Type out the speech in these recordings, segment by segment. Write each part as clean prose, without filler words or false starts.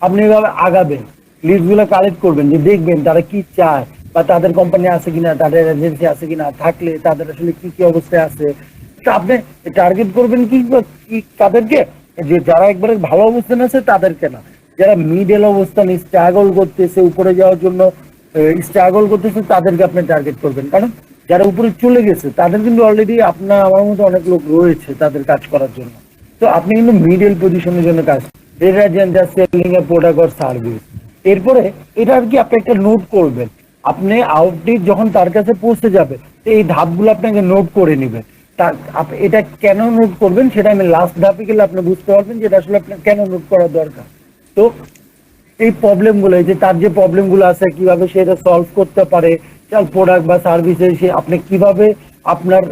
আপনি এভাবে আগাবেন, লিস্ট গুলো কালেক্ট করবেন, যে দেখবেন তারা কি চায় বা তাদের কোম্পানি আছে কিনা, তাদের এজেন্সি আছে কিনা, থাকলে তাদের আসলে কি কি অবস্থায় আছে। তো আপনি টার্গেট করবেন কি কি তাদেরকে, যে যারা একবারে ভালো অবস্থান আছে তাদেরকে না, যারা মিডল অবস্থান স্ট্রাগল করতেছে উপরে যাওয়ার জন্য, স্ট্রাগল করতেছে তাদেরকে আপনি টার্গেট করবেন। কারণ যারা উপরে চলে গেছে তাদের কিন্তু অলরেডি আপনার আমার মতো অনেক লোক রয়েছে তাদের কাজ করার জন্য। তো আপনি কিন্তু মিডল পজিশনের জন্য কাজ, rather than just selling A product or service. এরপরে এটা আর কি আপনি একটা নোট করবেন, আপনি আউটরিচ যখন তার কাছে পৌঁছে যাবে এই ধাপগুলো আপনাকে নোট করে নেবেন। তার এটা কেন নোট করবেন সেটা আমি লাস্ট ধাপে গেলে আপনি বুঝতে পারবেন যে এটা আসলে আপনার কেন নোট করা দরকার। তো এই প্রবলেমগুলো, এই যে তার যে প্রবলেমগুলো আছে কিভাবে সে এটা সলভ করতে পারে, তার প্রোডাক্ট বা সার্ভিসে সে আপনি কিভাবে আপনার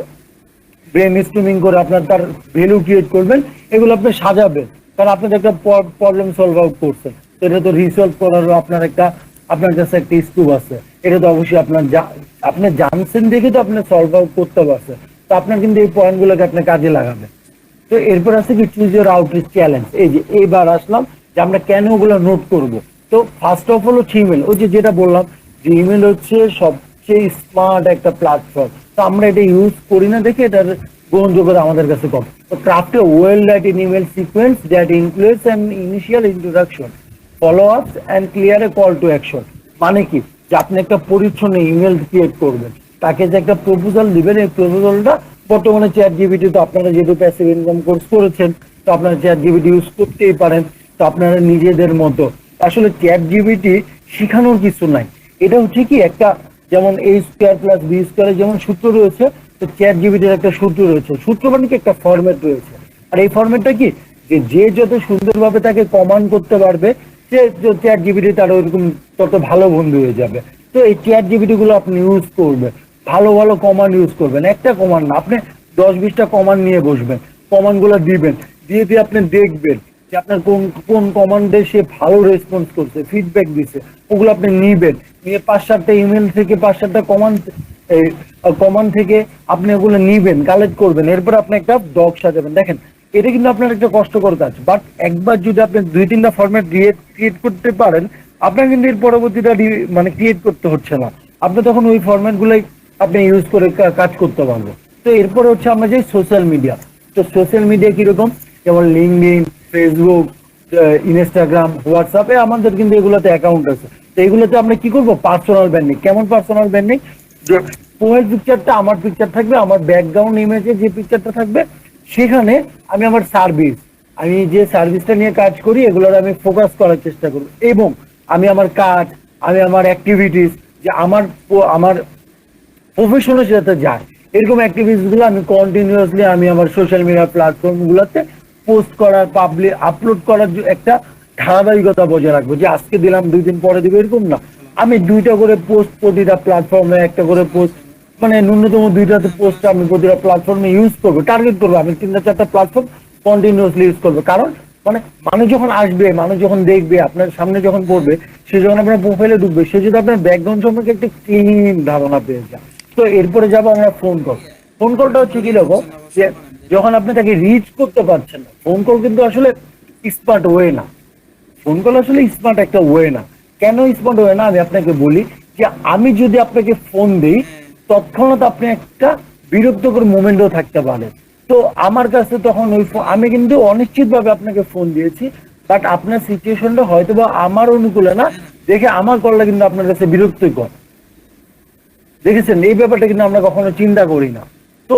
ব্রেন স্ট্রিমিং করে আপনার তার ভ্যালু ক্রিয়েট করবেন, এগুলো আপনি সাজাবেন। কারণ আপনি তো একটা প্রবলেম সলভ আউট করছেন, তো এটা তো রিসলভ করারও আপনার কাছে একটা স্কোপ আছে। এটা তো অবশ্যই আপনি জানছেন দেখে তো আপনি সলভ আউট করতে পারছেন। তো আপনার কিন্তু এই পয়েন্টগুলোকে আপনি কাজে লাগাবেন। তো এরপর আছে কি চুজ ইউর আউটরিচ চ্যালেঞ্জ। এই যে এইবার আসলাম যে আমরা কেন ওগুলো নোট করব। তো ফার্স্ট অফ হলো ইমেল, ওই যে যেটা বললাম যে ইমেল হচ্ছে সবচেয়ে স্মার্ট একটা প্ল্যাটফর্ম। তো আমরা এটা ইউজ করি না দেখে এটার গ্রহণযোগ্যতা আমাদের কাছে কম। তো craft A well written email sequence that includes an initial introduction, follow ups and clear A call to action. মানে কি, যে আপনি একটা পরিচ্ছন্ন ইমেল ক্রিয়েট করবেন, তাকে যে একটা প্রপোজাল দিবেন, এই প্রপোজালটা বর্তমানে চ্যাট জিপিটি, তো আপনারা যেহেতু প্যাসিভ ইনকাম কোর্স করেছেন তো আপনারা চ্যাট জিপিটি ইউজ করতেই পারেন। তো আপনারা নিজেদের মতো, আসলে চ্যাট জিপিটি শিখানোর কিছু নাই, এটা হচ্ছে কি একটা, যেমন এ স্কোয়ার প্লাস বি স্কোয়ারের যেমন সূত্র রয়েছে, তো চ্যাট জিপিটির একটা সূত্র রয়েছে। সূত্র মানে কি একটা ফরম্যাট রয়েছে। আর এই ফরম্যাটটা কি, যে যত সুন্দরভাবে তাকে কমান্ড করতে পারবে, সে চ্যাট জিপিটি তার ওইরকম তত ভালো বন্ধু হয়ে যাবে। তো এই চ্যাট জিপিটি গুলো আপনি ইউজ করবেন, ভালো ভালো কমান্ড ইউজ করবেন, একটা কমান্ড না, আপনি 10-20টা কমান্ড নিয়ে বসবেন, কমান্ড গুলো দিবেন, দিয়ে দিয়ে আপনি দেখবেন যে আপনার কোন কোন কমান্ডে সে ভালো রেসপন্স করছে, ফিডব্যাক দিচ্ছে, ওগুলো আপনি নিবেন, নিয়ে 5-7টা ইমেল থেকে 5-7টা কমান্ড থেকে আপনি ওগুলো নিবেন, কালেক্ট করবেন। এরপর আপনি একটা ডগ সাজাবেন। দেখেন এটা কিন্তু আপনার একটা কষ্টকর কাজ, বাট একবার যদি আপনি 2-3টা ফরম্যাট ক্রিয়েট করতে পারেন, আপনার কিন্তু এর পরবর্তীটা মানে ক্রিয়েট করতে হচ্ছে না, আপনি তখন ওই ফরম্যাট গুলাই আপনি ইউজ করে কাজ করতে পারবেন। তো এরপরে হচ্ছে আমরা যে সোশ্যাল মিডিয়া, তো সোশ্যাল মিডিয়া কিরকম, যেমন লিঙ্কডইন, ফেসবুক, ইনস্টাগ্রাম, হোয়াটসঅ্যাপে আমাদের কিন্তু এগুলোতে অ্যাকাউন্ট আছে। তো এগুলোতে আমরা কি করবো, পার্সোনাল ব্র্যান্ডিং। কেমন পার্সোনাল ব্র্যান্ডিং, যে প্রোফাইল পিকচারটা আমার পিকচার থাকবে, আমার ব্যাকগ্রাউন্ড ইমেজে যে পিকচারটা থাকবে সেখানে আমি আমার সার্ভিস, আমি যে সার্ভিসটা নিয়ে কাজ করি এগুলোর আমি ফোকাস করার চেষ্টা করব, এবং আমি আমার কাজ, আমি আমার অ্যাক্টিভিটিস, যে আমার প্রফেশনের সাথে যায় এরকম অ্যাক্টিভিটিস গুলো আমি কন্টিনিউয়াসলি আমি আমার সোশ্যাল মিডিয়া প্ল্যাটফর্ম গুলোতে পোস্ট করার, পাবলিক আপলোড করার একটা ধারাবাহিকতা বজায় রাখবো, যে আজকে দিলাম 2 দিন পরে দিব এরকম না। আমি 2টা করে পোস্ট প্রতিটা প্ল্যাটফর্মে, একটা করে পোস্ট, মানে ন্যূনতম 2টাতে পোস্ট আমি প্রতিটা প্ল্যাটফর্মে ইউজ করবো, টার্গেট করবো, আমি 3-4টা প্ল্যাটফর্ম কন্টিনিউয়াসলি ইউজ করবো। কারণ মানে মানুষ যখন আসবে, মানুষ যখন দেখবে, আপনার সামনে যখন পড়বে, সে যখন আপনার প্রোফাইলে ঢুকবে, সে যদি আপনার ব্যাকগ্রাউন্ড সম্পর্কে একটা ক্লিন ধারণা পেয়ে যায়। তো এরপরে যাবো আমরা ফোন কল। ফোন কলটা হচ্ছে কি রকম, যে যখন আপনি তাকে রিচ করতে পারছেন না, ফোন কল কিন্তু আসলে স্মার্ট ওয়ে না, ফোন কল আসলে স্মার্ট একটা ওয়ে না। কেন স্মার্ট ওয়ে না আমি আপনাকে বলি, যে আমি যদি আপনাকে ফোন দিই, তৎক্ষণাৎ আপনি একটা বিরক্তকর মোমেন্টও থাকতে পারে। তো আমার কাছে তখন আমি কিন্তু অনিশ্চিত ভাবে আপনাকে ফোন দিয়েছি, বাট আপনার সিচুয়েশনটা হয়তো বা আমার অনুকূলে না, দেখে আমার কলটা কিন্তু আপনার কাছে বিরক্তিকর। দেখেছেন, এই ব্যাপারটা কিন্তু আমরা কখনো চিন্তা করি না। তো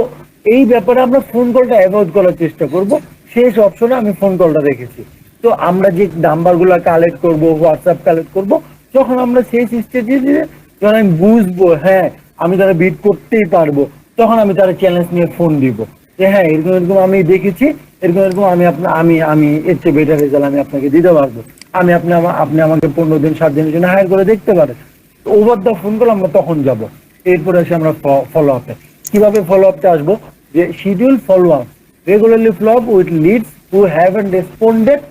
এই ব্যাপারে আমরা ফোন কলটা অ্যাভয়েড করার চেষ্টা করব, শেষ অপশনে আমি ফোন কলটা রেখেছি। তো আমরা যে নাম্বার গুলা কালেক্ট করবো, হোয়াটসঅ্যাপ কালেক্ট করব, যখন আমরা শেষ স্টেজে যখন আমি বুঝবো হ্যাঁ আমি তারা বিট করতেই পারবো, তখন আমি তারা চ্যালেঞ্জ নিয়ে ফোন দিব, যে হ্যাঁ এরকম এরকম আমি দেখেছি, এরকম এরকম আমি এর চেয়ে বেটার রেজাল্ট আমি আপনাকে দিতে পারবো, আপনি আমাকে 15 দিন 7 দিনের জন্য হায়ার করে দেখতে পারেন। ওভার দ্য ফোন কল আমরা তখন যাব। এরপরে আসে আমরা ফলো আপে। কিভাবে ফলো আপতে আসবো, যে schedule follow up, regularly follow up with leads who haven't responded,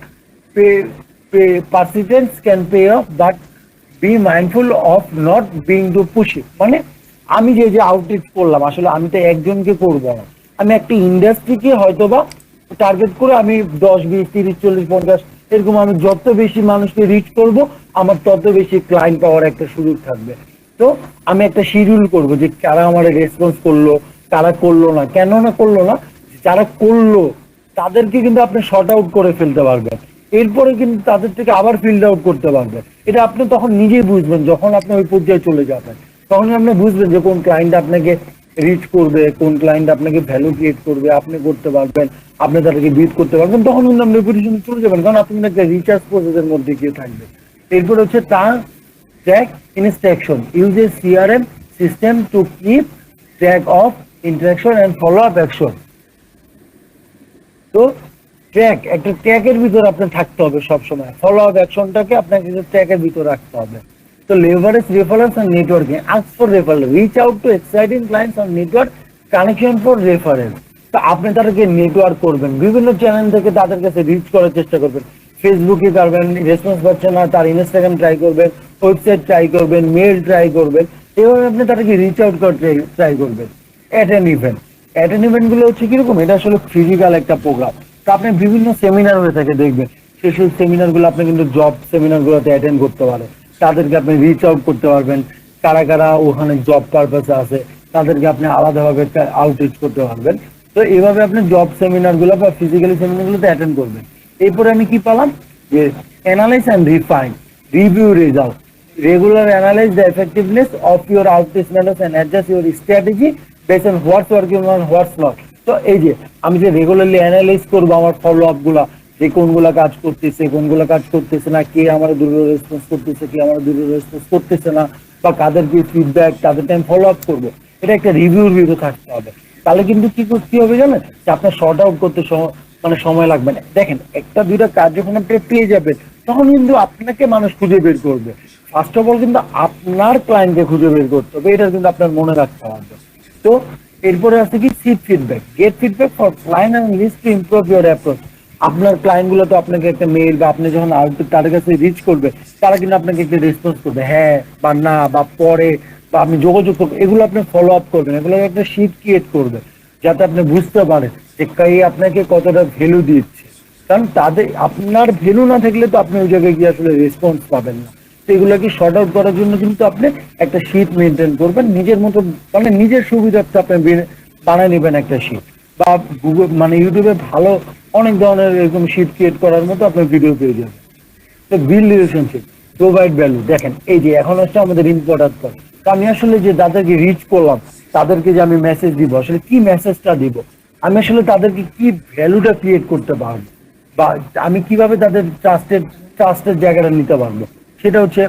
persistence can pay off, but be mindful of not being too pushy। মানে আমি যে যে আউটরিচ করলাম, আসলে আমি তো একজনকে করবো না, আমি একটা ইন্ডাস্ট্রিকে হয়তোবা টার্গেট করে আমি 10-20-30-40-50 এরকম আমি যত বেশি মানুষকে রিচ করব, আমার তত বেশি ক্লায়েন্ট পাওয়ার একটা সুযোগ থাকবে। তো আমি একটা শিডিউল করব যে কারা আমার রেসপন্স করলো, কারা করলো না। কেন না করলো না, যারা করলো তাদেরকে কিন্তু আপনি শর্ট আউট করে ফেলতে পারবেন, এরপরে কিন্তু তাদের থেকে আবার ফিল্ড আউট করতে পারবেন। এটা আপনি তখন নিজেই বুঝবেন, যখন আপনি ওই পর্যায়ে চলে যাবেন তখন আপনি বুঝবেন যে কোন ক্লায়েন্ট আপনাকে রিচ করবে, কোন ক্লায়েন্ট আপনাকে ভ্যালু ক্রিয়েট করবে, আপনি করতে পারবেন, আপনি তাদেরকে বিট করতে পারবেন। তখন কিন্তু আপনি রেপুটেশন চলে যাবেন, কারণ আপনি একটা রিচার্জ প্রসেসের মধ্যে গিয়ে থাকবেন। এরপর হচ্ছে track instruction, use a CRM system to keep track of interaction and follow up action। তো একটা ট্র্যাকের ভিতর আপনার থাকতে হবে সবসময়, ফলো আপ অ্যাকশনটাকে আপনাকে ট্র্যাকের ভিতর রাখতে হবে। তো লেভারেজ রেফারেন্স আর networking, ask for referral, reach out to exciting clients on network connection for reference. তো আপনি তাদেরকে নেটওয়ার্ক করবেন, বিভিন্ন চ্যানেল থেকে তাদের কাছে রিচ করার চেষ্টা করবেন। ফেসবুকে করবেন, রেসপন্স পাচ্ছে না, তার ইনস্টাগ্রাম ট্রাই করবেন, ওয়েবসাইট ট্রাই করবেন, মেল ট্রাই করবেন, এভাবে আপনি তাদেরকে রিচ আউট করতে ট্রাই করবেন। অ্যাটেন্ড ইভেন্ট গুলো হচ্ছে কিরকম, এটা আসলে ফিজিক্যাল একটা প্রোগ্রাম। তো আপনি বিভিন্ন সেমিনার হয়ে থাকে দেখবেন, সেই সেমিনার গুলো আপনি কিন্তু জব সেমিনার গুলোতে অ্যাটেন্ড করতে পারেন, তাদেরকে আপনি রিচ আউট করতে পারবেন। কারা কারা ওখানে জব পারপাসে আছে তাদেরকে আপনি আলাদাভাবে আউটরিচ করতে পারবেন। তো এইভাবে আপনি জব সেমিনার গুলো বা ফিজিক্যালি সেমিনার গুলোতে অ্যাটেন্ড করবেন। এরপরে আমি কি পেলাম, যে analyse and refine, review result, regular analyse the effectiveness of your outreach methods and adjust your strategy based on what's working on what's not. তো এই যে আমি যে রেগুলারলি অ্যানালাইজ করবো আমার ফলো আপ গুলা, যে কোনগুলা কাজ করতেছে, কোনগুলা কাজ করতেছে না, কে আমার দ্রুত রেসপন্স করতেছে, কে আমার দ্রুত রেসপন্স করতেছে না, বা কাদের কি ফিডব্যাক, তাদের টাইম ফলো আপ করবো, এটা একটা রিভিউর ভিতরে থাকতে হবে। তাহলে কিন্তু কি করতে হবে জানেন, যে আপনার শর্ট আউট করতে সময় লাগবে না। দেখেন, একটা দুইটা কাজ যখন আপনি পেয়ে যাবেন তখন কিন্তু আপনাকে মানুষ খুঁজে বের করবে। ফার্স্ট অফ অল কিন্তু আপনার ক্লায়েন্টকে খুঁজে বের করতে হবে, এটা কিন্তু আপনার মনে রাখতে হবে। তো এরপরে আছে কি, seek feedback, get feedback for client and list to improve your approach. আপনার ক্লায়েন্ট গুলো তো আপনাকে একটা মেইল বা আপনি যখন তাদের কাছে রিচ করবে, তারা কিন্তু আপনাকে একটা রেসপন্স করবে, হ্যাঁ বা না বা পরে, বা আপনি যোগাযোগ করবেন, এগুলো আপনি ফলো আপ করবেন, এগুলো একটা শিট ক্রিয়েট করবেন, যাতে আপনি বুঝতে পারেন যে কে আপনাকে কতটা ভ্যালু দিচ্ছে। কারণ তাদের, আপনার ভ্যালু না থাকলে তো আপনি ওই জায়গায় গিয়ে আসলে রেসপন্স পাবেন না। তো এগুলোকে শর্ট আউট করার জন্য কিন্তু আপনি একটা শিট মেনটেন করবেন নিজের মতো, মানে নিজের সুবিধার্থে আপনি বানিয়ে নেবেন একটা শিট, বা গুগল মানে ইউটিউবে ভালো অনেক ধরনের এরকম শিট ক্রিয়েট করার মতো আপনার ভিডিও পেয়ে যাবেন। তো বিল্ড রিলেশনশিপ, প্রোভাইড ভ্যালু। দেখেন, এই যে এখন হচ্ছে আমাদের ইম্পর্টেন্ট পয়েন্ট। তো আমি আসলে যে যাদেরকে রিচ করলাম, তাদেরকে যে আমি মেসেজ দিব, আসলে কি মেসেজটা দিব, আমি আসলে তাদেরকে কি ভ্যালুটা ক্রিয়েট করতে পারবো, বা আমি কিভাবে তাদের ট্রাস্টের জায়গাটা নিতে পারবো, সেটা হচ্ছে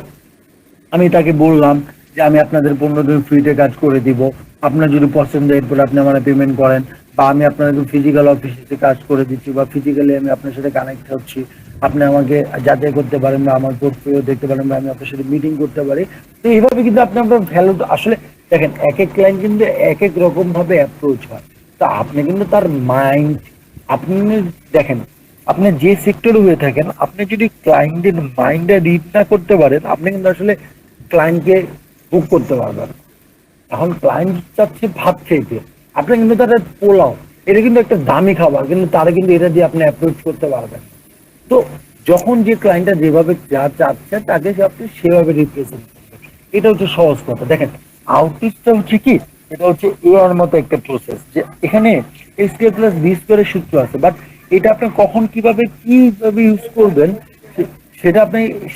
আমি তাকে বললাম যে আমি আপনাদের 15 দিন ফ্রিতে কাজ করে দিব, আপনার যদি পছন্দ এরপর আপনি আমার পেমেন্ট করেন, বা আমি আপনাদের ফিজিক্যাল অফিসে কাজ করে দিচ্ছি, বা ফিজিক্যালি আমি আপনার সাথে কানেক্ট হচ্ছি, আপনি আমাকে যাচাই করতে পারেন, বা আমার পোর্টফোলিও দেখতে পারেন, বা আমি আপনার সাথে মিটিং করতে পারি। তো এইভাবে কিন্তু আপনি আপনার ভ্যালু, আসলে দেখেন এক এক ক্লায়েন্ট কিন্তু এক এক রকম ভাবে অ্যাপ্রোচ হয়। তো আপনি কিন্তু তার মাইন্ড, আপনি দেখেন, আপনি যে সেক্টরে হয়ে থাকেন, আপনি যদি ক্লায়েন্টের মাইন্ডে রিড না করতে পারেন, আপনি কিন্তু আসলে ক্লায়েন্টকে বুক করতে পারবেন। এখন ক্লায়েন্ট চাচ্ছে ভাত খেতে, আপনি কিন্তু তাদের পোলাও, এটা কিন্তু একটা দামি খাবার, কিন্তু তারা কিন্তু এটা দিয়ে আপনি অ্যাপ্রোচ করতে পারবেন। তো যখন যে ক্লায়েন্টটা যেভাবে যা চাচ্ছে তাকে আপনি সেভাবে রিপ্রেজেন্ট করবেন, এটা হচ্ছে সহজ কথা। দেখেন, আউটরিচটা হচ্ছে কি, এটা হচ্ছে এর মতো একটা প্রসেস, যে এখানে এসকিউএল প্লাস বি স্কোয়ারের সূত্র আছে, বাট এটা আপনি কখন কিভাবে ইউজ করবেন,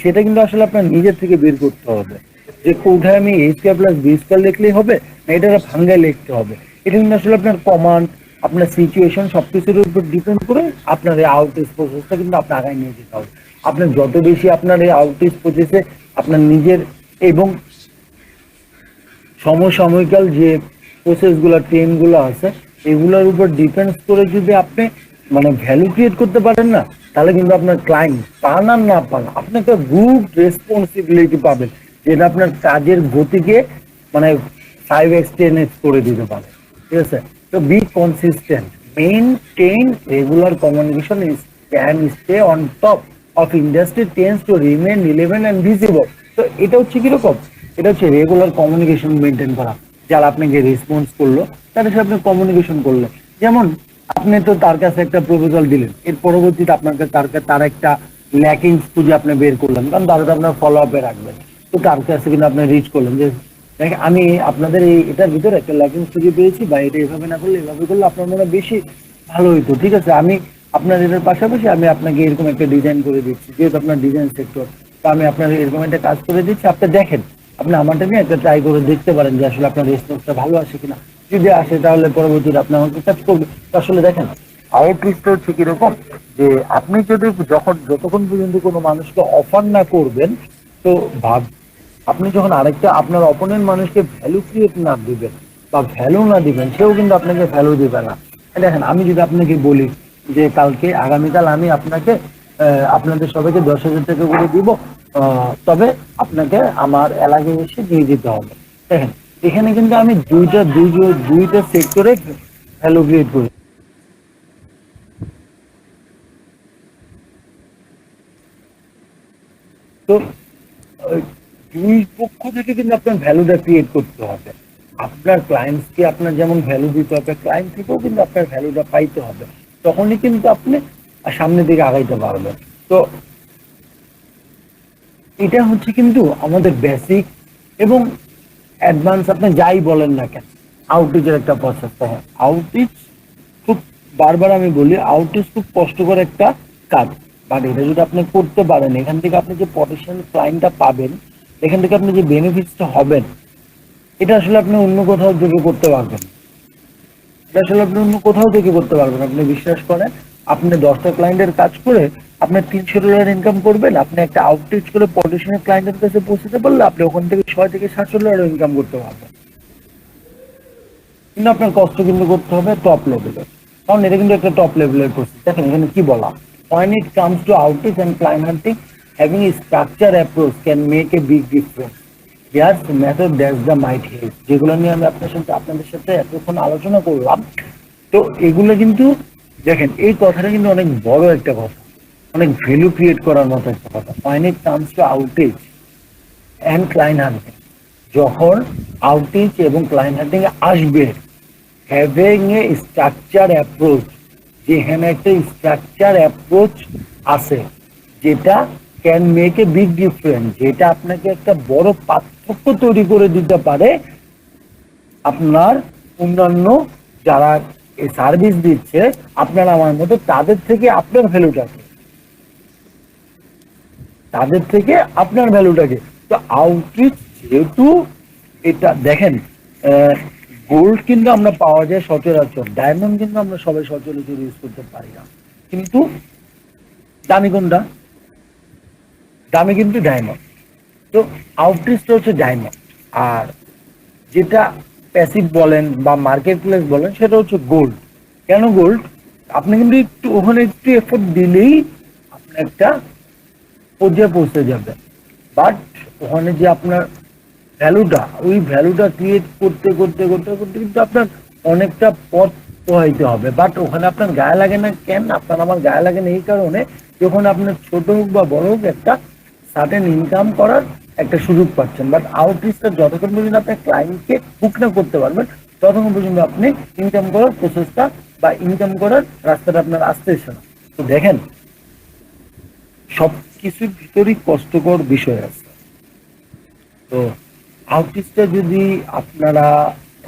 সেটা কিন্তু আসলে আপনার নিজের থেকে বের করতে হবে, যে কোথায় আমি এ স্কোয়ার প্লাস বি স্কোয়ার লিখলেই হবে না এটা ভাঙ্গায় লিখতে হবে। এটা কিন্তু আসলে আপনার কমান্ড, আপনার সিচুয়েশন সবকিছুর উপর ডিপেন্ড করে আপনার এই আউটরিচ প্রসেসটা কিন্তু আপনার আগায় নিয়ে যেতে হবে। আপনার যত বেশি আপনার এই আউটরিচ প্রসেসে আপনার নিজের এবং সমসাময়িকাল যে প্রসেস গুলা, ট্রেন গুলো আছে, এগুলোর উপর ডিপেন্ড করে যদি আপনি মানে ভ্যালু ক্রিয়েট করতে পারেন না, তাহলে কিন্তু আপনার ক্লায়েন্ট পান আর না পান, আপনি একটা গ্রুপ রেসপন্সিবিলিটি পাবেন, যেটা আপনার কাজের গতিকে মানে 5x 10x করে দিতে পারে। ঠিক আছে? তো B consistent, maintain regular communication, can stay on top of industry tends to remain relevant and visible. তো এটা হচ্ছে কিরকম, এটা হচ্ছে রেগুলার কমিউনিকেশন মেনটেন করা। যারা আপনাকে রেসপন্স করলো তাদের সাথে আপনি কমিউনিকেশন করলেন, যেমন আপনি তো তার কাছে একটা প্রপোজাল দিলেন, এর পরবর্তীতে আপনার কাছে তার একটা ল্যাকিংস খুঁজে আপনি বের করলেন, কারণ তারা তো আপনার ফলো আপে রাখবেন। তো তার কাছে কিন্তু আপনি রিচ করলেন যে দেখেন আমি আপনাদের এটার ভিতরে একটা ল্যাকিংস খুঁজে পেয়েছি, বা এটা এভাবে না করলে এভাবে করলে আপনার মনে হয় বেশি ভালো হইতো, ঠিক আছে আমি আপনার এটার পাশাপাশি আমি আপনাকে এরকম একটা ডিজাইন করে দিচ্ছি, যেহেতু আপনার ডিজাইন সেক্টর, তো আমি আপনার এরকম একটা কাজ করে দিচ্ছি, আপনি দেখেন আপনি আমারটা নিয়ে একটা ট্রাই করে দেখতে পারেন যে আসলে আপনার রেসপন্সটা ভালো আসে কিনা। যদি আসে তাহলে পরবর্তীতে আপনি আমাকে কাজ করবেন। তো আসলে দেখেন আউটরিচটা হচ্ছে কিরকম, যে আপনি যদি যতক্ষণ পর্যন্ত কোনো মানুষকে অফার না করবেন, তো ভাব আপনি যখন আরেকটা আপনার অপোনেন্ট মানুষকে ভ্যালু ক্রিয়েট না দিবেন বা ভ্যালু না দিবেন, সেও কিন্তু আপনাকে ভ্যালু দিবে না। দেখেন আমি যদি আপনাকে বলি যে আগামীকাল আমি আপনাকে আপনাদের সবাইকে 10,000 টাকা করে দিব, তবে আপনাকে আমার এলাকায় এসে দিয়ে দিতে হবে। দেখেন এখানে কিন্তু আমি দুইটা সেক্টরে ভ্যালু ক্রিয়েট করি। তো ওই দুই পক্ষ থেকে কিন্তু আপনার ভ্যালুটা ক্রিয়েট করতে হবে। আপনার ক্লায়েন্টসকে আপনার যেমন ভ্যালু দিতে হবে, ক্লায়েন্ট থেকেও কিন্তু আপনার ভ্যালুটা পাইতে হবে, তখনই কিন্তু আপনি সামনের দিকে আগাইতে পারবেন। তো এটা হচ্ছে কিন্তু আমাদের বেসিক এবং অ্যাডভান্স আপনি যাই বলেন না কেন, আউটরিচের একটা প্রসেস। হ্যাঁ, আউটরিচ খুব বারবার আমি বলি আউটরিচ খুব কষ্টকর একটা কাজ, বাট এটা যদি আপনি করতে পারেন, এখান থেকে আপনি যে পটেনশিয়াল ক্লায়েন্টটা পাবেন, এখান থেকে আপনি যে বেনিফিটসটা হবেন, এটা আসলে আপনি অন্য কোথাও থেকে করতে পারবেন না। এটা আসলে আপনি অন্য কোথাও থেকে করতে পারবেন। আপনি বিশ্বাস করেন, আপনি 10টা ক্লায়েন্টের কাজ করে আপনি $300 ইনকাম করবেন, আপনি একটা আউটরিচ করে পটেনশিয়াল ক্লায়েন্টের কাছে পৌঁছতে পারলে আপনি ওখান থেকে $600 থেকে $700 ইনকাম করতে পারবেন। কিন্তু আপনার কষ্ট কিন্তু করতে হবে টপ লেভেলের, কারণ এটা কিন্তু একটা টপ লেভেলের প্রসেস। দেখেন এখানে কি বলা, when it comes to outreach and client hunting, having a structured approach can make a big difference. Here's the method that's the might help, যেগুলো নিয়ে আমি আপনাদের সাথে এতক্ষণ আলোচনা করলাম। তো এগুলো কিন্তু দেখেন এই কথাটা কিন্তু অনেক বড় একটা কথা, অনেক ভ্যালু ক্রিয়েট করার মতো একটা কথা। when it comes to outreach and client hunting, যখন আউটরিচ এবং ক্লায়েন্ট হান্টিং এ আসবে, হ্যাভিং এ স্ট্রাকচার অ্যাপ্রোচ, যেখানে একটা স্ট্রাকচার অ্যাপ্রোচ আছে, যেটা can make a big difference, যেটা আপনাকে একটা বড় পার্থক্য তৈরি করে দিতে পারে আপনার অন্যান্য যারা এই সার্ভিস দিচ্ছে আপনার আমার মতো, তাদের থেকে তো আউটরিচ যেহেতু এটা দেখেন, গোল্ড কিন্তু আমরা পাওয়া যায় সচরাচর, ডায়মন্ড কিন্তু আমরা সবাই সচরাচর ইউজ করতে পারি না, কিন্তু দামি কোনটা? দামি কিন্তু ডায়মন্ড। তো আউটরিচটা হচ্ছে ডায়মন্ড, আর যেটা প্যাসিভ বলেন বা মার্কেট প্লেস বলেন সেটা হচ্ছে গোল্ড। কেন গোল্ড? আপনি কিন্তু ওখানে একটু এফোর্ট দিলেই আপনি একটা পর্যায়ে পৌঁছে যাবে, বাট ওখানে যে আপনার ভ্যালুটা, ওই ভ্যালুটা ক্রিয়েট করতে করতে করতে করতে কিন্তু আপনার অনেকটা পথ পোহাইতে হবে। বাট ওখানে আপনার গায়ে লাগে না কেন? আপনার আমার গায়ে লাগে না এই কারণে, যখন আপনার ছোট হোক বা বড় হোক একটা সার্টেন ইনকাম করার একটা সুযোগ পাচ্ছেন। বাট আউটরিচটা যতক্ষণ পর্যন্ত আপনার ক্লায়েন্টকে বুক না করতে পারবেন, ততক্ষণ পর্যন্ত আপনি ইনকাম করার প্রসেসটা বা ইনকাম করার রাস্তাটা আপনার আসতেছে না। তো দেখেন সব কিছুর ভিতরেই কষ্টকর বিষয় আছে। তো আউটরিচটা যদি আপনারা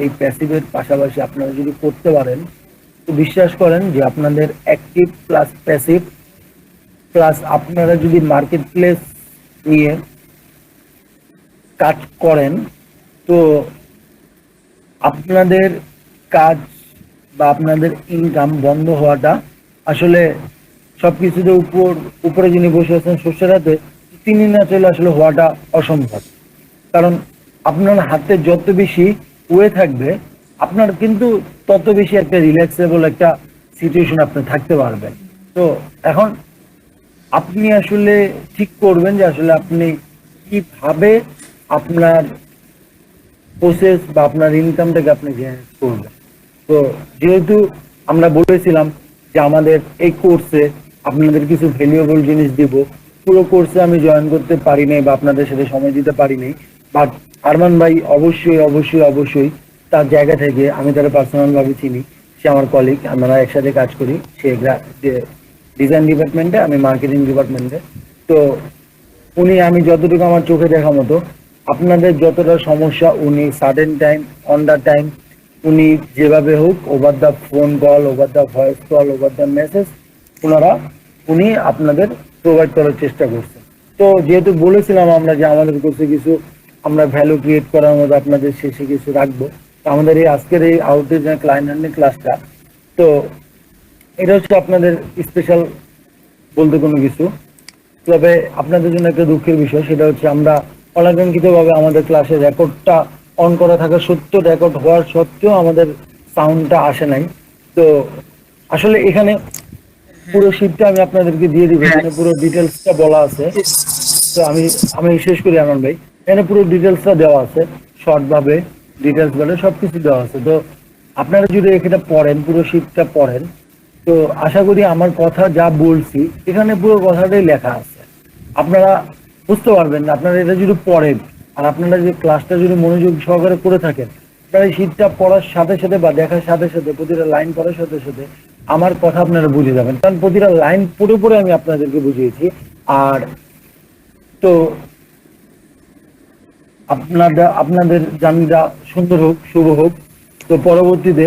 এই প্যাসিভের পাশাপাশি আপনারা যদি করতে পারেন, তো বিশ্বাস করেন যে আপনাদের অ্যাক্টিভ প্লাস প্যাসিভ প্লাস আপনারা যদি মার্কেট প্লেস নিয়ে কাজ করেন, তো আপনাদের কাজ বা আপনাদের ইনকাম বন্ধ হওয়াটা আসলে সবকিছুতে উপরে যিনি বসে আছেন শস্যের হাতে, তিনি না চলে আসলে হওয়াটা অসম্ভব। কারণ আপনার হাতে যত বেশি ওয়ে থাকবে, আপনার কিন্তু তত বেশি একটা রিল্যাক্সেবল একটা সিচুয়েশন আপনি থাকতে পারবেন। তো এখন আপনি আসলে ঠিক করবেন যে আসলে আপনি কিভাবে আপনার প্রসেস বা আপনার ইনকামটাকে আপনি জেনারেট করবেন। তো যেহেতু আমরা বলেছিলাম যে আমাদের এই কোর্সে আপনাদের কিছু ভ্যালুয়েবল জিনিস দিব, পুরো কোর্সে আমি জয়েন করতে পারি নাই বা আপনাদের সাথে সময় দিতে পারি নাই, বাট আরমান ভাই অবশ্যই অবশ্যই অবশ্যই তার জায়গা থেকে, আমি তার পার্সোনাল ভাবে চিনি, সে আমার কলিগ, আমরা একসাথে কাজ করি, সে ডিজাইন ডিপার্টমেন্টে, আমি মার্কেটিং ডিপার্টমেন্টে। তো উনি, আমি যতটুকু আমার চোখে দেখা মতো, আপনাদের যতটা সমস্যা উনি certain time, on the time, উনি যেভাবে হোক, over the phone call, over the voice call, over the message, উনি আপনাদের প্রোভাইড করার চেষ্টা করছেন। তো যেহেতু বলেছিলাম আমরা যে আমাদের কাছে কিছু আমরা ভ্যালু ক্রিয়েট করার মতো আপনাদের শেষে কিছু রাখবো, তো আমাদের এই আজকের এই আউটরিচ ক্লায়েন্ট হ্যান্ডলিং ক্লাসটা, তো এটা হচ্ছে আপনাদের স্পেশাল বলতে কোনো কিছু। তবে আপনাদের জন্য একটা দুঃখের বিষয়, সেটা হচ্ছে আমরা অনাকাঙ্ক্ষিতভাবে আমাদের ক্লাসের রেকর্ডটা অন করা থাকা সত্ত্বেও, রেকর্ড হওয়ার সত্ত্বেও আমাদের সাউন্ডটা আসে নাই। তো আসলে এখানে পুরো শিটটা আমি আপনাদেরকে দিয়ে দিব, এখানে পুরো ডিটেলসটা বলা আছে। তো আমি আমি শেষ করি আনন্দ ভাই, এখানে পুরো ডিটেলসটা দেওয়া আছে, শর্ট ভাবে ডিটেলস বলে সবকিছু দেওয়া আছে। তো আপনারা যদি এখানে পড়েন, পুরো শিটটা পড়েন, তো আশা করি আমার কথা যা বলছি এখানে পুরো কথাটাই লেখা আছে, আপনারা বুঝতে পারবেন। আপনারা এটা যদি পড়েন আর আপনারা যে ক্লাসটা যদি মনোযোগ সহকারে করে থাকেন, আপনারা এই শীটটা পড়ার সাথে সাথে বা দেখার সাথে সাথে, প্রতিটা লাইন পড়ার সাথে সাথে আমার কথা আপনারা বুঝে যাবেন, কারণ প্রতিটা লাইন পড়ে পড়ে আমি আপনাদেরকে বুঝিয়েছি। আর তো আপনাদের জার্নিটা সুন্দর হোক, শুভ হোক। তো পরবর্তীতে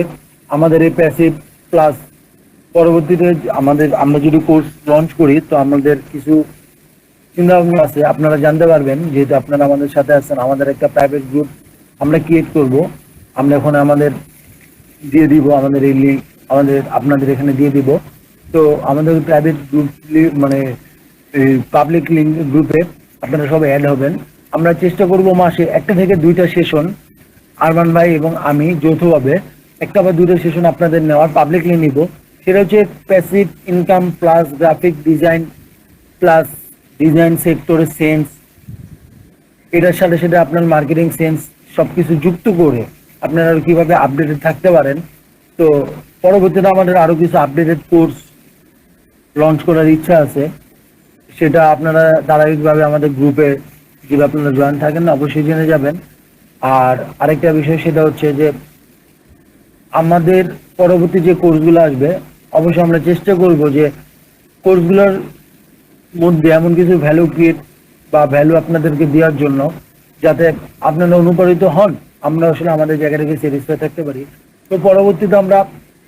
আমাদের এই প্যাসিভ প্লাস, পরবর্তীতে আমরা যদি কোর্স লঞ্চ করি, তো আমাদের কিছু চিন্তা ভাবনা আছে, আপনারা জানতে পারবেন। যেহেতু আপনারা আমাদের সাথে আছেন, আমাদের একটা প্রাইভেট গ্রুপ আমরা ক্রিয়েট করব। আমরা এখন আমাদের দিয়ে দিব, আমাদের এই লিঙ্ক আপনাদের এখানে দিয়ে দিব। তো আমাদের প্রাইভেট গ্রুপ, মানে পাবলিক লিঙ্ক গ্রুপে আপনারা সবাই অ্যাড হবেন। আমরা চেষ্টা করব মাসে 1টা থেকে 2টা সেশন, আরমান ভাই এবং আমি যৌথভাবে 1টা বা 2টা সেশন আপনাদের নেওয়ার পাবলিকলি নিব। সেটা হচ্ছে passive income plus graphic design plus design সেক্টরের সেন্স, এটার সাথে সাথে আপনার মার্কেটিং সেন্স সবকিছু যুক্ত করে আপনারা কিভাবে আপডেটেড থাকতে পারেন। তো পরবর্তীতে আমাদের আরো কিছু আপডেটেড কোর্স লঞ্চ করার ইচ্ছা আছে, সেটা আপনারা ধারাবাহিকভাবে আমাদের গ্রুপে যদি আপনারা জয়েন থাকেন না, অবশ্যই জেনে যাবেন। আর আরেকটা বিষয়, সেটা হচ্ছে যে আমাদের পরবর্তী যে কোর্সগুলো আসবে, অবশ্যই আমরা চেষ্টা করব যে কোর্সগুলোর মধ্যে এমন কিছু ভ্যালু ক্রিয়েট বা ভ্যালু আপনাদেরকে দেওয়ার জন্য, যাতে আপনারা অনুপ্রাণিত হন, আমরা আসলে আমাদের জায়গা থেকে স্যাটিসফাই থাকতে পারি। তো পরবর্তীতে আমরা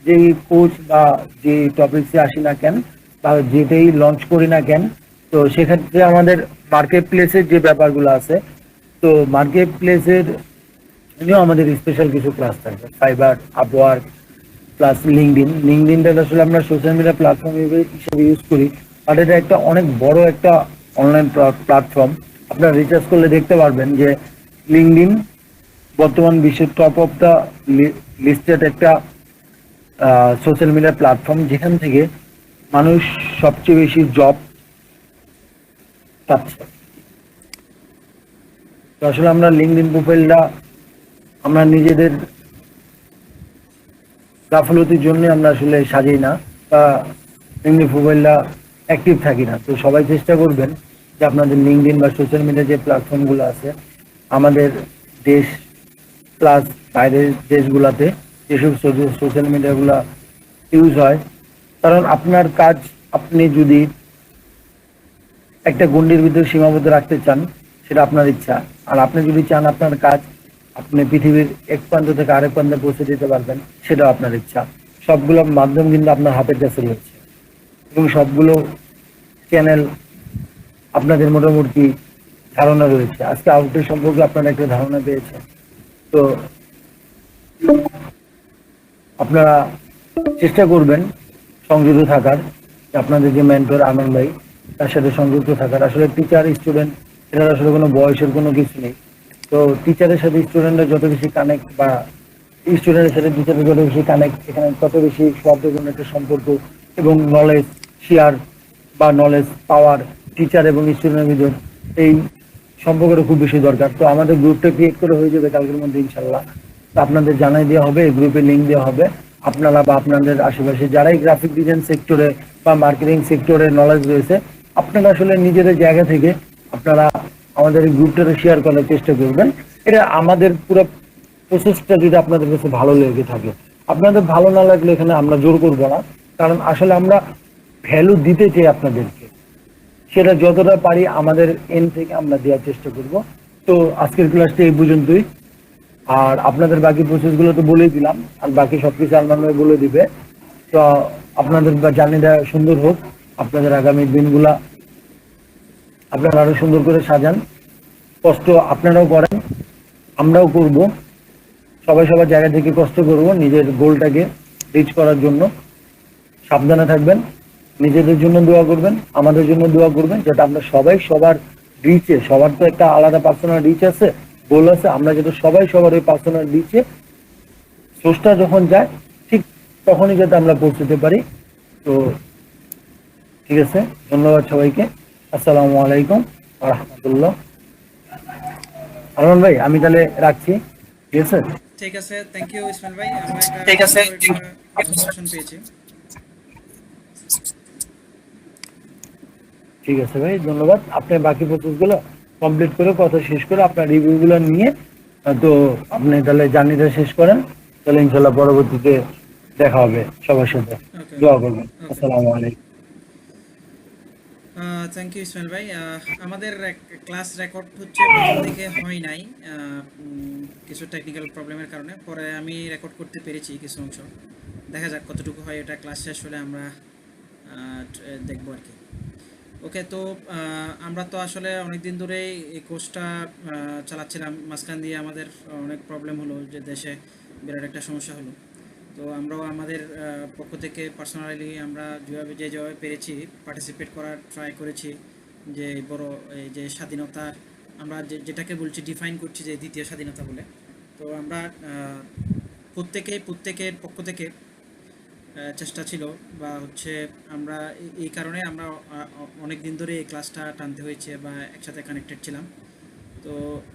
যেই কোর্স বা যে টপিকসে আসি না কেন বা যেটাই লঞ্চ করি না কেন, তো সেক্ষেত্রে আমাদের মার্কেট প্লেসের যে ব্যাপারগুলো আছে, তো মার্কেট প্লেসের আমাদের স্পেশাল কিছু ক্লাস থাকবে, ফাইবার, আপওয়ার্ক প্লাস লিঙ্কডিনটা আসলে আমরা সোশ্যাল মিডিয়া প্ল্যাটফর্ম হিসেবে ইউজ করি, আর এটা একটা অনেক বড় একটা অনলাইন প্ল্যাটফর্ম। আপনারা রিসার্চ করলে দেখতে পারবেন যে লিঙ্কডিন বর্তমান বিশ্বের টপ অফ দ্য লিস্টেড একটা সোশ্যাল মিডিয়া প্ল্যাটফর্ম, যেখান থেকে মানুষ সবচেয়ে বেশি জব পাচ্ছে। তো আসলে আমরা লিঙ্কডিন প্রোফাইলটা আমরা নিজেদের গাফলতির জন্য আমরা আসলে সাজাই না, বা লিঙ্কডিন প্রোফাইলটা অ্যাক্টিভ থাকি না। তো সবাই চেষ্টা করবেন যে আপনাদের লিঙ্কডিন বা সোশ্যাল মিডিয়া যে প্ল্যাটফর্মগুলো আছে আমাদের দেশ প্লাস বাইরের দেশগুলোতে, যেসব সোশ্যাল মিডিয়াগুলো ইউজ হয়, কারণ আপনার কাজ আপনি যদি একটা গণ্ডির ভিতরে সীমাবদ্ধ রাখতে চান, সেটা আপনার ইচ্ছা। আর আপনি যদি চান আপনার কাজ আপনি পৃথিবীর এক প্রান্ত থেকে আরেক প্রান্তে পৌঁছে দিতে পারবেন, সেটাও আপনার ইচ্ছা। সবগুলো মাধ্যম কিন্তু আপনার হাতের কাছে রয়েছে, এবং সবগুলো চ্যানেল আপনাদের মোটামুটি ধারণা রয়েছে। আজকে আউটডোর সম্পর্কে আপনারা একটা ধারণা পেয়েছেন। তো আপনারা চেষ্টা করবেন সংযুক্ত থাকার, আপনাদের যে মেন্টর আনন্দ ভাই, তার সাথে সংযুক্ত থাকার। আসলে টিচার স্টুডেন্ট এটার আসলে কোনো বয়সের কোনো কিছু নেই। তো টিচারের সাথে স্টুডেন্টরা যত বেশি কানেক্ট, বা স্টুডেন্টের সাথে টিচারের যত বেশি কানেক্ট, এখানে তত বেশি সৌহার্দ্যপূর্ণ একটা সম্পর্ক এবং নলেজ শেয়ার বা নলেজ পাওয়ার টিচার এবং স্টুডেন্টের ভিতর, এই সম্পর্কটা খুব বেশি দরকার। তো আমাদের গ্রুপটা ক্রিয়েট করে হয়ে যাবে কালকের মধ্যে ইনশাল্লাহ। তো আপনাদের জানাই দেওয়া হবে, এই গ্রুপে লিঙ্ক দেওয়া হবে। আপনারা বা আপনাদের আশেপাশে যারাই গ্রাফিক ডিজাইন সেক্টরে বা মার্কেটিং সেক্টরে নলেজ রয়েছে, আপনারা আসলে নিজেদের জায়গা থেকে আপনারা আমাদের এই গ্রুপটাতে শেয়ার করার চেষ্টা করবেন। এটা আমাদের পুরো প্রসেসটা যদি আপনাদের কাছে ভালো লেগে থাকে, আপনাদের ভালো না লাগলে এখানে আমরা জোর করবো না, কারণ আসলে আমরা ভ্যালু দিতে চাই আপনাদেরকে, সেটা যতটা পারি আমাদের এন্ড থেকে আমরা দেওয়ার চেষ্টা করব। তো আজকের ক্লাসটা এই পর্যন্তই। আর আপনাদের বাকি প্রসেসগুলো তো বলেই দিলাম, আর বাকি সবকিছু আলমান ভাই বলে দিবে। তো আপনাদের জার্নিটা সুন্দর হোক, আপনাদের আগামী দিনগুলা আপনারা আরো সুন্দর করে সাজান, কষ্ট আপনারাও করেন, আমরাও করব, সবাই সবার জায়গা থেকে কষ্ট করব নিজের গোলটাকে রিচ করার জন্য। সাবধানে থাকবেন, নিজেদের জন্য দোয়া করবেন, আমাদের জন্য দোয়া করবেন, যাতে আমরা সবাই সবার রিচে, সবার তো একটা আলাদা পার্সোনাল রিচ আছে, গোল আছে, আমরা যাতে সবাই সবার ওই পার্সোনাল রিচে স্রষ্টা যখন যায় ঠিক তখনই যাতে আমরা পৌঁছতে পারি। তো ঠিক আছে, ধন্যবাদ সবাইকে। আসসালামু আলাইকুম ওয়া রাহমাতুল্লাহ। আরমান ভাই আমি তাহলে রাখছি, ঠিক আছে? ঠিক আছে, থ্যাংক ইউ ইসমাইল ভাই, আমরা একটা ঠিক আছে। সুন্দর একটা সেশন পেয়েছি। ঠিক আছে ভাই, ধন্যবাদ। আপনি বাকি প্রসেসগুলো কমপ্লিট করে কথা শেষ করে আপনার রিভিউগুলো নিয়ে তো আপনি তাহলে জার্নিটা শেষ করেন, তাহলে ইনশাল্লাহ পরবর্তীতে দেখা হবে সবার সাথে। ওকে, দোয়া করবেন। ওকে। আসসালামু আলাইকুম। থ্যাংক ইউ ইসমাইল ভাই। আমাদের ক্লাস রেকর্ড হচ্ছে প্রথম দিকে হয় নাই, কিছু টেকনিক্যাল প্রবলেমের কারণে। পরে আমি রেকর্ড করতে পেরেছি কিছু অংশ। দেখা যাক কতটুকু হয়, এটা ক্লাস শেষ হলে আমরা দেখবো আর কি। ওকে, তো আমরা তো আসলে অনেক দিন ধরেই এই কোর্সটা চালাচ্ছিলাম। মাঝখান দিয়ে আমাদের অনেক প্রবলেম হলো, যে দেশে বিরাট একটা সমস্যা হলো। তো আমরাও আমাদের পক্ষ থেকে পার্সোনালি আমরা যেভাবে পেরেছি পার্টিসিপেট করার ট্রাই করেছি। যে বড় এই যে স্বাধীনতা, আমরা যেটাকে বলছি ডিফাইন করছি যে দ্বিতীয় স্বাধীনতা বলে। তো আমরা প্রত্যেকের পক্ষ থেকে চেষ্টা ছিল, বা হচ্ছে আমরা এই কারণে আমরা অনেক দিন ধরে এই ক্লাসটা টানতে হয়েছে বা একসাথে কানেক্টেড ছিলাম। তো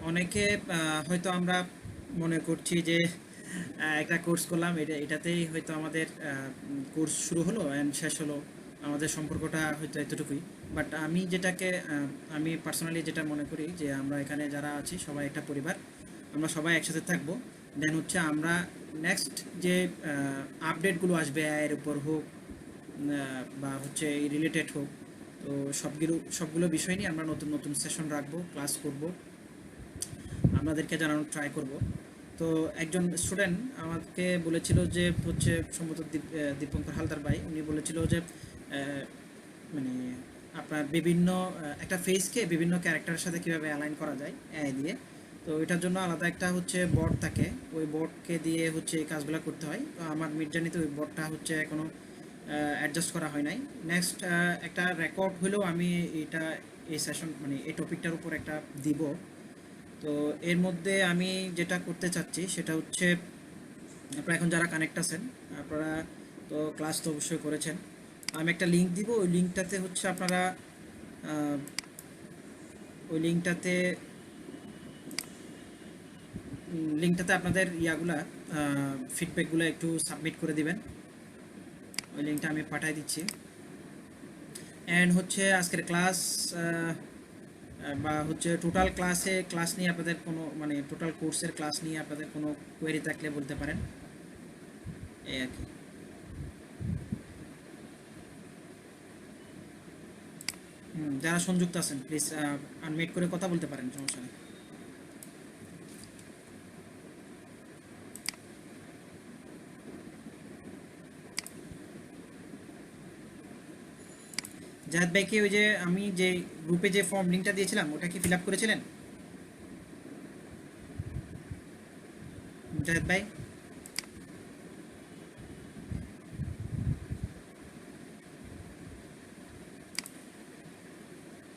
অনেকে হয়তো আমরা মনে করছি যে একটা কোর্স করলাম, এটাতেই হয়তো আমাদের কোর্স শুরু হলো অ্যান্ড শেষ হলো, আমাদের সম্পর্কটা হয়তো এতটুকুই। বাট আমি পার্সোনালি যেটা মনে করি, যে আমরা এখানে যারা আছি সবাই একটা পরিবার, আমরা সবাই একসাথে থাকবো। দেন হচ্ছে আমরা নেক্সট যে আপডেটগুলো আসবে এর উপর হোক, বা হচ্ছে এই রিলেটেড হোক, তো সবগুলো বিষয় নিয়ে আমরা নতুন নতুন সেশন রাখবো, ক্লাস করব, আপনাদেরকে জানানোর ট্রাই করব। তো একজন স্টুডেন্ট আমাকে বলেছিল, যে হচ্ছে সম্ভবত দীপঙ্কর হালদার ভাই, উনি বলেছিল যে মানে আপনার বিভিন্ন একটা ফেসকে বিভিন্ন ক্যারেক্টারের সাথে কীভাবে অ্যালাইন করা যায় এআই দিয়ে। তো এটার জন্য আলাদা একটা হচ্ছে বট থাকে, ওই বটকে দিয়ে হচ্ছে এই কাজগুলো করতে হয়। তো আমার মিডজার্নিতে ওই বটটা হচ্ছে এখনও অ্যাডজাস্ট করা হয় নাই। নেক্সট একটা রেকর্ড হলেও আমি এটা এই সেশন মানে এই টপিকটার উপর একটা দিব। তো এর মধ্যে আমি যেটা করতে চাচ্ছি সেটা হচ্ছে, আপনারা এখন যারা কানেক্ট আছেন, আপনারা তো ক্লাস তো অবশ্যই করেছেন। আমি একটা লিঙ্ক দিব, ওই লিঙ্কটাতে হচ্ছে আপনারা ওই লিঙ্কটাতে আপনাদের ইয়াগুলা ফিডব্যাকগুলো একটু সাবমিট করে দিবেন। ওই লিঙ্কটা আমি পাঠিয়ে দিচ্ছি। অ্যান্ড হচ্ছে আজকের ক্লাস বা হচ্ছে টোটাল ক্লাস নিয়ে আপনাদের কোনো মানে টোটাল কোর্সের ক্লাস নিয়ে আপনাদের কোনো কোয়েরি থাকলে বলতে পারেন, এই আর কি। যারা সংযুক্ত আছেন প্লিজ আনমিউট করে কথা বলতে পারেন, সমস্যা নেই। জাহেদ ভাইকে ওই যে আমি যে গ্রুপে যে ফর্ম লিঙ্কটা দিয়েছিলাম ওটা কি ফিল আপ করেছিলেন জাহেদ ভাই?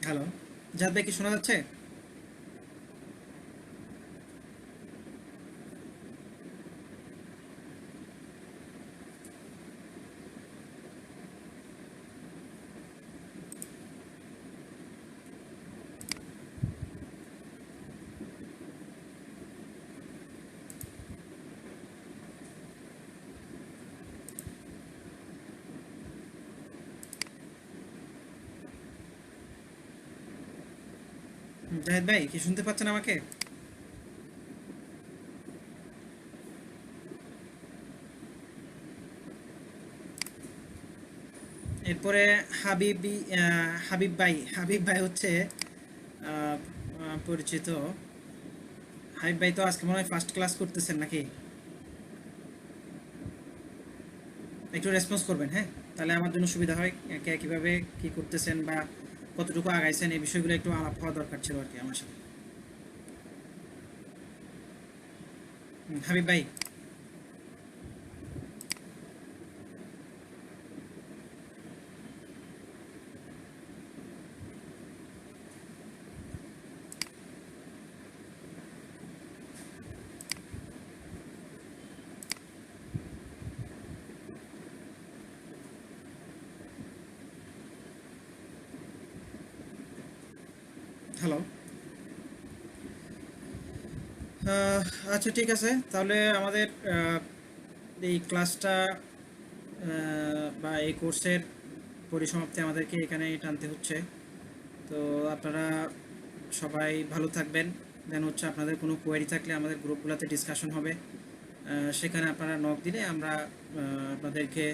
হ্যালো জাহেদ ভাই, কি শোনা যাচ্ছে? জাহেদ ভাই, কি শুনতে পাচ্ছেন আমাকে? এরপর এরপরে হাবিব ভাই হচ্ছে আহ, পরিচিত। হাবিব ভাই তো আজকে মনে হয় ফার্স্ট ক্লাস করতেছেন নাকি? একটু রেসপন্স করবেন, হ্যাঁ, তাহলে আমার জন্য সুবিধা হয়। কে কীভাবে কী করতেছেন বা কতটুকু আগাইছেন এই বিষয়গুলো একটু আলাপ হওয়া দরকার ছিল আর কি আমার সাথে। হাবিব ভাই। হ্যালো। আহ, আচ্ছা ঠিক আছে, তাহলে আমাদের এই ক্লাসটা বা এই কোর্সের পরিসমাপ্তি আমাদেরকে এখানেই টানতে হচ্ছে। তো আপনারা সবাই ভালো থাকবেন। দেন হচ্ছে আপনাদের কোনো কোয়েরি থাকলে আমাদের গ্রুপগুলোতে ডিসকাশন হবে, সেখানে আপনারা নক দিলে আমরা আপনাদেরকে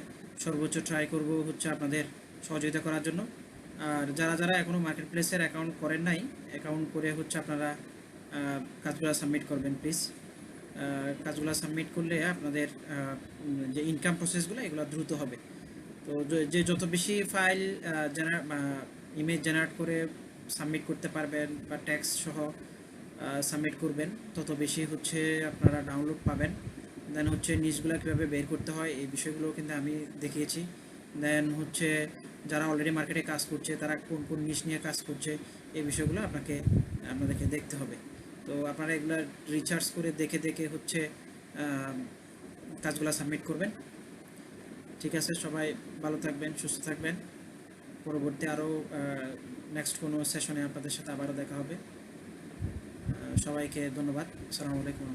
সর্বোচ্চ ট্রাই করব হচ্ছে আপনাদের সহযোগিতা করার জন্য। আর যারা যারা এখনও মার্কেট প্লেসের অ্যাকাউন্ট করেন নাই, অ্যাকাউন্ট করে হচ্ছে আপনারা কাজগুলো সাবমিট করবেন প্লিজ। কাজগুলো সাবমিট করলে আপনাদের যে ইনকাম প্রসেসগুলো এগুলো দ্রুত হবে। তো যে যত বেশি ফাইল ইমেজ জেনারেট করে সাবমিট করতে পারবেন বা ট্যাক্স সহ সাবমিট করবেন, তত বেশি হচ্ছে আপনারা ডাউনলোড পাবেন। দেন হচ্ছে নিচগুলো কীভাবে বের করতে হয় এই বিষয়গুলো কিন্তু আমি দেখিয়েছি। দেন হচ্ছে যারা অলরেডি মার্কেটে কাজ করছে তারা কোন কোন নিশ নিয়ে কাজ করছে এই বিষয়গুলো আপনাদেরকে দেখতে হবে। তো আপনারা এগুলো রিসার্চ করে দেখে দেখে হচ্ছে কাজগুলো সাবমিট করবেন। ঠিক আছে, সবাই ভালো থাকবেন, সুস্থ থাকবেন। পরবর্তী আরও নেক্সট কোনো সেশনে আপনাদের সাথে আবারও দেখা হবে। সবাইকে ধন্যবাদ। আসসালামু আলাইকুম।